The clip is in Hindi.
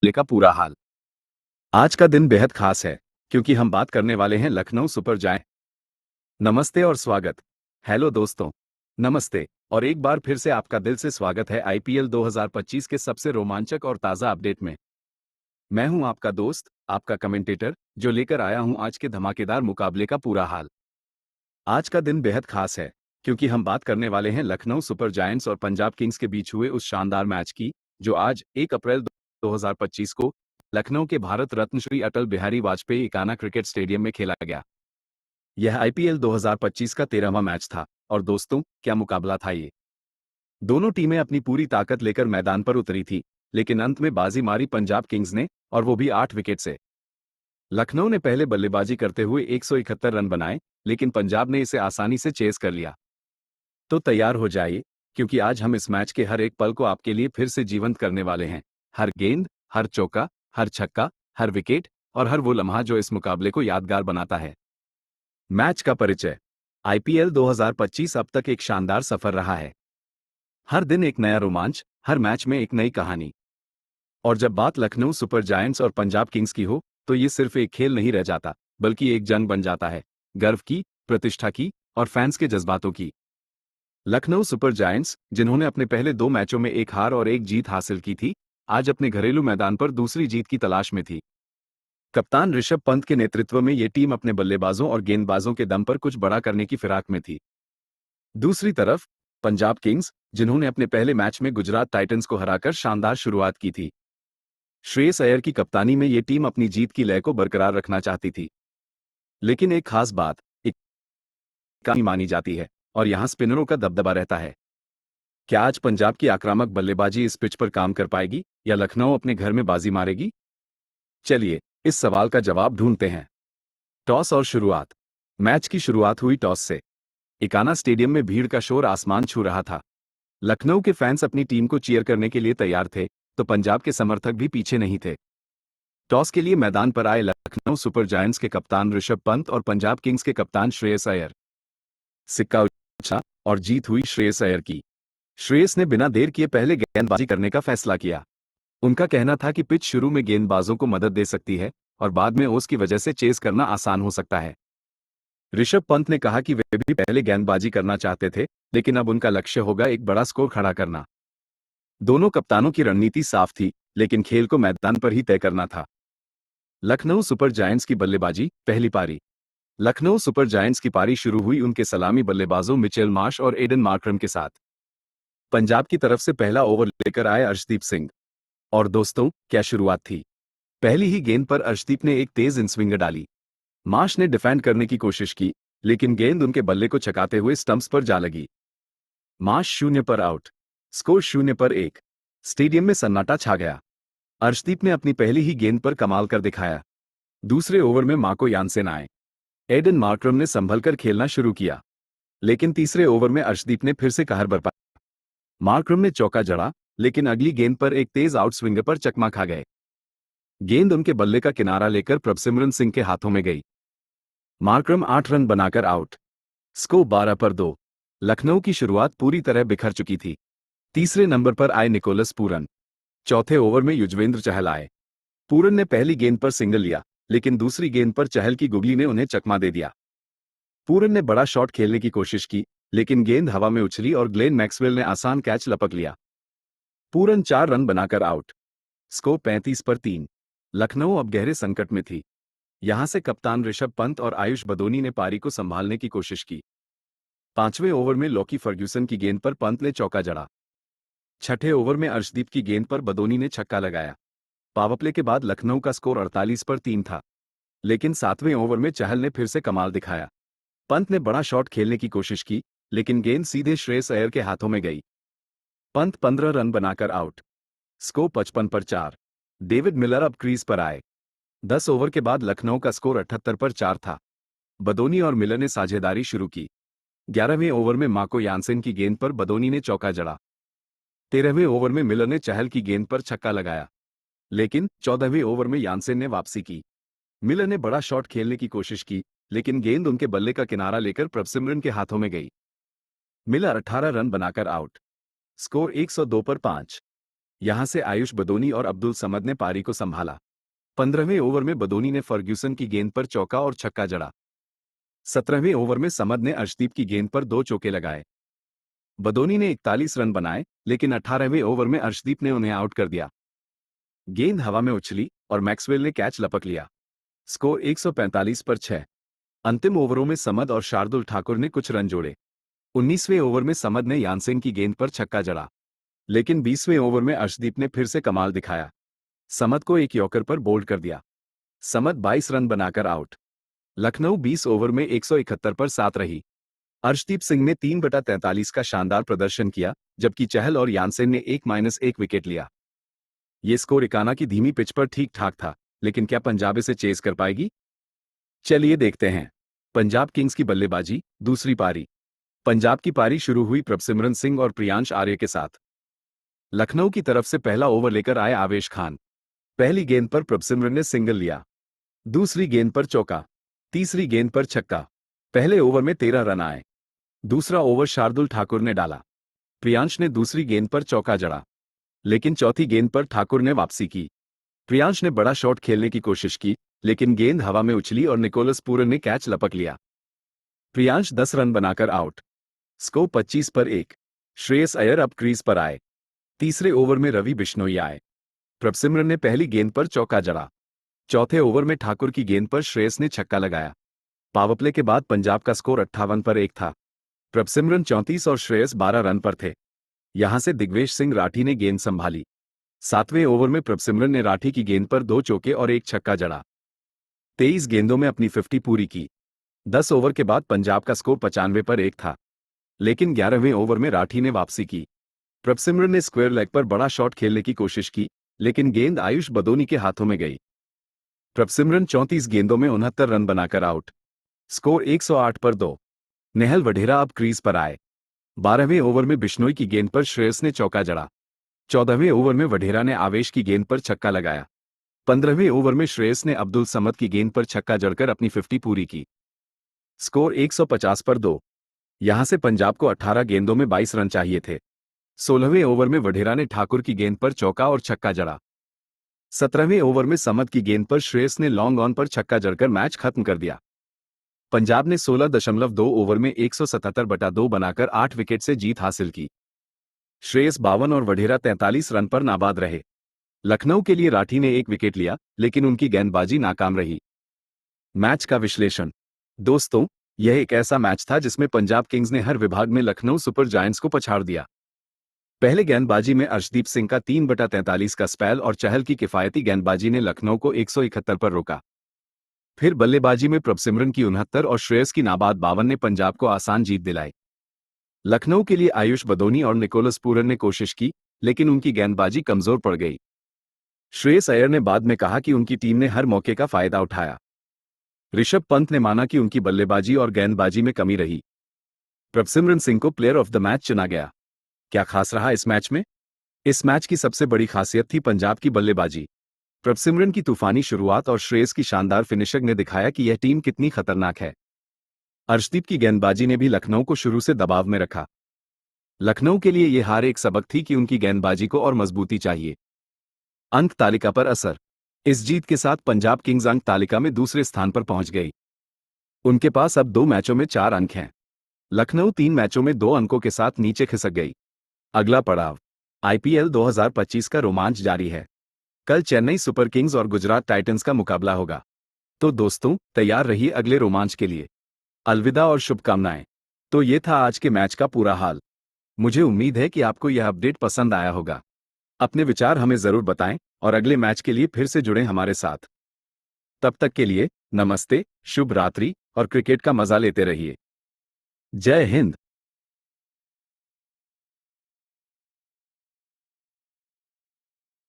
का पूरा हाल। आज का दिन बेहद खास है क्योंकि हम बात करने वाले हैं लखनऊ सुपर जायंट्स। नमस्ते और स्वागत। हेलो दोस्तों, नमस्ते और एक बार फिर से आपका दिल से स्वागत है आईपीएल 2025 के सबसे रोमांचक और ताज़ा अपडेट में। मैं हूं आपका दोस्त, आपका कमेंटेटर, जो लेकर आया हूं आज के धमाकेदार मुकाबले का पूरा हाल। आज का दिन बेहद खास है क्योंकि हम बात करने वाले हैं लखनऊ सुपर जायंट्स और पंजाब किंग्स के बीच हुए उस शानदार मैच की, जो आज 1 अप्रैल 2025 को लखनऊ के भारत रत्न श्री अटल बिहारी वाजपेयी इकाना क्रिकेट स्टेडियम में खेला गया। यह आईपीएल 2025 का 13वां मैच था और दोस्तों, क्या मुकाबला था ये। दोनों टीमें अपनी पूरी ताकत लेकर मैदान पर उतरी थी, लेकिन अंत में बाजी मारी पंजाब किंग्स ने, और वो भी 8 विकेट से। लखनऊ ने पहले बल्लेबाजी करते हुए 171 रन बनाए, लेकिन पंजाब ने इसे आसानी से चेस कर लिया। तो तैयार हो जाइए, क्योंकि आज हम इस मैच के हर एक पल को आपके लिए फिर से जीवंत करने वाले हैं। हर गेंद, हर चौका, हर छक्का, हर विकेट और हर वो लम्हा जो इस मुकाबले को यादगार बनाता है। मैच का परिचय। आईपीएल 2025 अब तक एक शानदार सफर रहा है। हर दिन एक नया रोमांच, हर मैच में एक नई कहानी। और जब बात लखनऊ सुपर जायंट्स और पंजाब किंग्स की हो, तो ये सिर्फ एक खेल नहीं रह जाता, बल्कि एक जंग बन जाता है। गर्व की, प्रतिष्ठा की और फैंस के जज्बातों की। लखनऊ सुपर जायंट्स, जिन्होंने अपने पहले 2 मैचों में एक हार और एक जीत हासिल की थी, आज अपने घरेलू मैदान पर दूसरी जीत की तलाश में थी। कप्तान ऋषभ पंत के नेतृत्व में ये टीम अपने बल्लेबाजों और गेंदबाजों के दम पर कुछ बड़ा करने की फिराक में थी। दूसरी तरफ पंजाब किंग्स, जिन्होंने अपने पहले मैच में गुजरात टाइटंस को हराकर शानदार शुरुआत की थी। श्रेयस अय्यर की कप्तानी में ये टीम अपनी जीत की लय को बरकरार रखना चाहती थी। लेकिन एक खास बात, एक कमी मानी जाती है, और यहाँ स्पिनरों का दबदबा रहता है। क्या आज पंजाब की आक्रामक बल्लेबाजी इस पिच पर काम कर पाएगी, या लखनऊ अपने घर में बाजी मारेगी? चलिए, इस सवाल का जवाब ढूंढते हैं। टॉस और शुरुआत। मैच की शुरुआत हुई टॉस से। इकाना स्टेडियम में भीड़ का शोर आसमान छू रहा था। लखनऊ के फैंस अपनी टीम को चीयर करने के लिए तैयार थे, तो पंजाब के समर्थक भी पीछे नहीं थे। टॉस के लिए मैदान पर आए लखनऊ सुपर जायंट्स के कप्तान ऋषभ पंत और पंजाब किंग्स के कप्तान श्रेयस अय्यर। सिक्का उछला और जीत हुई श्रेयस अय्यर की। श्रेयस ने बिना देर किए पहले गेंदबाजी करने का फैसला किया। उनका कहना था कि पिच शुरू में गेंदबाजों को मदद दे सकती है और बाद में ओस की वजह से चेस करना आसान हो सकता है। ऋषभ पंत ने कहा कि वे भी पहले गेंदबाजी करना चाहते थे, लेकिन अब उनका लक्ष्य होगा एक बड़ा स्कोर खड़ा करना। दोनों कप्तानों की रणनीति साफ थी, लेकिन खेल को मैदान पर ही तय करना था। लखनऊ सुपर जायंट्स की बल्लेबाजी। पहली पारी। लखनऊ सुपर जायंट्स की पारी शुरू हुई उनके सलामी बल्लेबाजों मिचेल मार्श और एडन मार्करम के साथ। पंजाब की तरफ से पहला ओवर लेकर आए अर्शदीप सिंह। और दोस्तों, क्या शुरुआत थी। पहली ही गेंद पर अर्शदीप ने एक तेज इनस्विंगर डाली। मार्श ने डिफेंड करने की कोशिश की, लेकिन गेंद उनके बल्ले को चकाते हुए स्टंप्स पर जा लगी। मार्श 0 पर आउट। स्कोर 0 पर 1। स्टेडियम में सन्नाटा छा गया। अर्शदीप ने अपनी पहली ही गेंद पर कमाल कर दिखाया। दूसरे ओवर में मार्को यानसेन आए। एडन मार्करम ने संभलकर खेलना शुरू किया, लेकिन तीसरे ओवर में अर्शदीप ने फिर से कहर बरपा। मार्करम ने चौका जड़ा, लेकिन अगली गेंद पर एक तेज आउट स्विंगर पर चकमा खा गए। गेंद उनके बल्ले का किनारा लेकर प्रभसिमरन सिंह के हाथों में गई। मार्करम 8 रन बनाकर आउट। स्कोर 12 पर 2। लखनऊ की शुरुआत पूरी तरह बिखर चुकी थी। तीसरे नंबर पर आए निकोलस पूरन। चौथे ओवर में युजवेंद्र चहल आए। पूरन ने पहली गेंद पर सिंगल लिया, लेकिन दूसरी गेंद पर चहल की गुगली ने उन्हें चकमा दे दिया। पूरन ने बड़ा शॉट खेलने की कोशिश की, लेकिन गेंद हवा में उछली और ग्लेन मैक्सवेल ने आसान कैच लपक लिया। पूरन 4 रन बनाकर आउट। स्कोर 35 पर 3। लखनऊ अब गहरे संकट में थी। यहां से कप्तान ऋषभ पंत और आयुष बदोनी ने पारी को संभालने की कोशिश की। 5वें ओवर में लॉकी फर्ग्यूसन की गेंद पर पंत ने चौका जड़ा। छठे ओवर में अर्शदीप की गेंद पर बदोनी ने छक्का लगाया। पावरप्ले के बाद लखनऊ का स्कोर 48 पर 3 था, लेकिन 7वें ओवर में चहल ने फिर से कमाल दिखाया। पंत ने बड़ा शॉट खेलने की कोशिश की, लेकिन गेंद सीधे श्रेयस अय्यर के हाथों में गई। पंत 15 रन बनाकर आउट। स्कोर 55 पर 4। डेविड मिलर अब क्रीज पर आए। 10 ओवर के बाद लखनऊ का स्कोर 78 पर 4 था। बदोनी और मिलर ने साझेदारी शुरू की। 11वें ओवर में मार्को यानसेन की गेंद पर बदोनी ने चौका जड़ा। 13वें ओवर में मिलर ने चहल की गेंद पर छक्का लगाया, लेकिन 14वें ओवर में यानसेन ने वापसी की। मिलर ने बड़ा शॉट खेलने की कोशिश की, लेकिन गेंद उनके बल्ले का किनारा लेकर प्रभसिमरन के हाथों में गई। मिलर 18 रन बनाकर आउट। स्कोर 102 पर 5। यहां से आयुष बदोनी और अब्दुल समद ने पारी को संभाला। 15वें ओवर में बदोनी ने फर्ग्यूसन की गेंद पर चौका और छक्का जड़ा। 17वें ओवर में समद ने अर्शदीप की गेंद पर 2 चौके लगाए। बदोनी ने 41 रन बनाए, लेकिन 18वें ओवर में अर्शदीप ने उन्हें आउट कर दिया। गेंद हवा में उछली और मैक्सवेल ने कैच लपक लिया। स्कोर 145 पर 6। अंतिम ओवरों में समद और शार्दुल ठाकुर ने कुछ रन जोड़े। 19वें ओवर में समद ने यानसेन की गेंद पर छक्का जड़ा, लेकिन 20वें ओवर में अर्शदीप ने फिर से कमाल दिखाया। समद को एक यॉर्कर पर बोल्ड कर दिया। समद 22 रन बनाकर आउट। लखनऊ 20 ओवर में 171 पर 7 रही। अर्शदीप सिंह ने 3/43 का शानदार प्रदर्शन किया, जबकि चहल और यानसेन ने 1-1 विकेट लिया। ये स्कोर इकाना की धीमी पिच पर ठीक ठाक था, लेकिन क्या पंजाब इसे चेज कर पाएगी? चलिए देखते हैं। पंजाब किंग्स की बल्लेबाजी, दूसरी पारी। पंजाब की पारी शुरू हुई प्रभसिमरन सिंह और प्रियांश आर्य के साथ। लखनऊ की तरफ से पहला ओवर लेकर आए आवेश खान। पहली गेंद पर प्रभसिमरन ने सिंगल लिया, दूसरी गेंद पर चौका, तीसरी गेंद पर छक्का। पहले ओवर में 13 रन आए। दूसरा ओवर शार्दुल ठाकुर ने डाला। प्रियांश ने दूसरी गेंद पर चौका जड़ा, लेकिन चौथी गेंद पर ठाकुर ने वापसी की। प्रियांश ने बड़ा शॉट खेलने की कोशिश की, लेकिन गेंद हवा में उछली और निकोलस पूरन ने कैच लपक लिया। प्रियांश 10 रन बनाकर आउट। स्कोर 25 पर 1। श्रेयस अय्यर अब क्रीज पर आए। तीसरे ओवर में रवि बिश्नोई आए। प्रभसिमरन ने पहली गेंद पर चौका जड़ा। चौथे ओवर में ठाकुर की गेंद पर श्रेयस ने छक्का लगाया। पावरप्ले के बाद पंजाब का स्कोर 58 पर 1 था। प्रभसिमरन 34 और श्रेयस 12 रन पर थे। यहां से दिग्वेश सिंह राठी ने गेंद संभाली। 7वें ओवर में प्रभसिमरन ने राठी की गेंद पर 2 चौके और एक छक्का जड़ा। 23 गेंदों में अपनी 50 पूरी की। 10 ओवर के बाद पंजाब का स्कोर 95 पर 1 था, लेकिन 11वें ओवर में राठी ने वापसी की। प्रभसिमरन ने स्क्वायर लेग पर बड़ा शॉट खेलने की कोशिश की, लेकिन गेंद आयुष बदोनी के हाथों में गई। प्रभसिमरन 34 गेंदों में 69 रन बनाकर आउट। स्कोर 108 पर 2। नेहल वढेरा अब क्रीज पर आए। 12वें ओवर में बिश्नोई की गेंद पर श्रेयस ने चौका जड़ा। 14वें ओवर में वढेरा ने आवेश की गेंद पर छक्का लगाया। 15वें ओवर में श्रेयस ने अब्दुल समद की गेंद पर छक्का जड़कर अपनी 50 पूरी की। स्कोर 150 पर 2। यहां से पंजाब को 18 गेंदों में 22 रन चाहिए थे। 16वें ओवर में वढेरा ने ठाकुर की गेंद पर चौका और छक्का जड़ा। 17वें ओवर में समद की गेंद पर श्रेयस ने लॉन्ग ऑन पर छक्का जड़कर मैच खत्म कर दिया। पंजाब ने 16.2 ओवर में 177/2 बनाकर 8 विकेट से जीत हासिल की। श्रेयस 52 और वढेरा 43 रन पर नाबाद रहे। लखनऊ के लिए राठी ने 1 विकेट लिया, लेकिन उनकी गेंदबाजी नाकाम रही। मैच का विश्लेषण। दोस्तों, यह एक ऐसा मैच था जिसमें पंजाब किंग्स ने हर विभाग में लखनऊ सुपर जायंट्स को पछाड़ दिया। पहले गेंदबाजी में अर्शदीप सिंह का 3/43 का स्पेल और चहल की किफायती गेंदबाजी ने लखनऊ को 171 पर रोका। फिर बल्लेबाजी में प्रभसिमरन की 69 और श्रेयस की नाबाद 52 ने पंजाब को आसान जीत दिलाई। लखनऊ के लिए आयुष बदोनी और निकोलस पूरन ने कोशिश की, लेकिन उनकी गेंदबाजी कमजोर पड़ गई। श्रेयस अय्यर ने बाद में कहा कि उनकी टीम ने हर मौके का फायदा उठाया। ऋषभ पंत ने माना कि उनकी बल्लेबाजी और गेंदबाजी में कमी रही। प्रभसिमरन सिंह को प्लेयर ऑफ द मैच चुना गया। क्या खास रहा इस मैच में? इस मैच की सबसे बड़ी खासियत थी पंजाब की बल्लेबाजी। प्रभसिमरन की तूफानी शुरुआत और श्रेयस की शानदार फिनिशिंग ने दिखाया कि यह टीम कितनी खतरनाक है। अर्शदीप की गेंदबाजी ने भी लखनऊ को शुरू से दबाव में रखा। लखनऊ के लिए यह हार एक सबक थी कि उनकी गेंदबाजी को और मजबूती चाहिए। अंक तालिका पर असर। इस जीत के साथ पंजाब किंग्स अंक तालिका में दूसरे स्थान पर पहुंच गई। उनके पास अब 2 मैचों में 4 अंक हैं। लखनऊ 3 मैचों में 2 अंकों के साथ नीचे खिसक गई। अगला पड़ाव आईपीएल 2025 का रोमांच जारी है। कल चेन्नई सुपर किंग्स और गुजरात टाइटंस का मुकाबला होगा। तो दोस्तों, तैयार रहिए अगले रोमांच के लिए। अलविदा और शुभकामनाएं। तो ये था आज के मैच का पूरा हाल। मुझे उम्मीद है कि आपको यह अपडेट पसंद आया होगा। अपने विचार हमें जरूर बताएं और अगले मैच के लिए फिर से जुड़ें हमारे साथ। तब तक के लिए नमस्ते, शुभ रात्रि और क्रिकेट का मजा लेते रहिए। जय हिंद।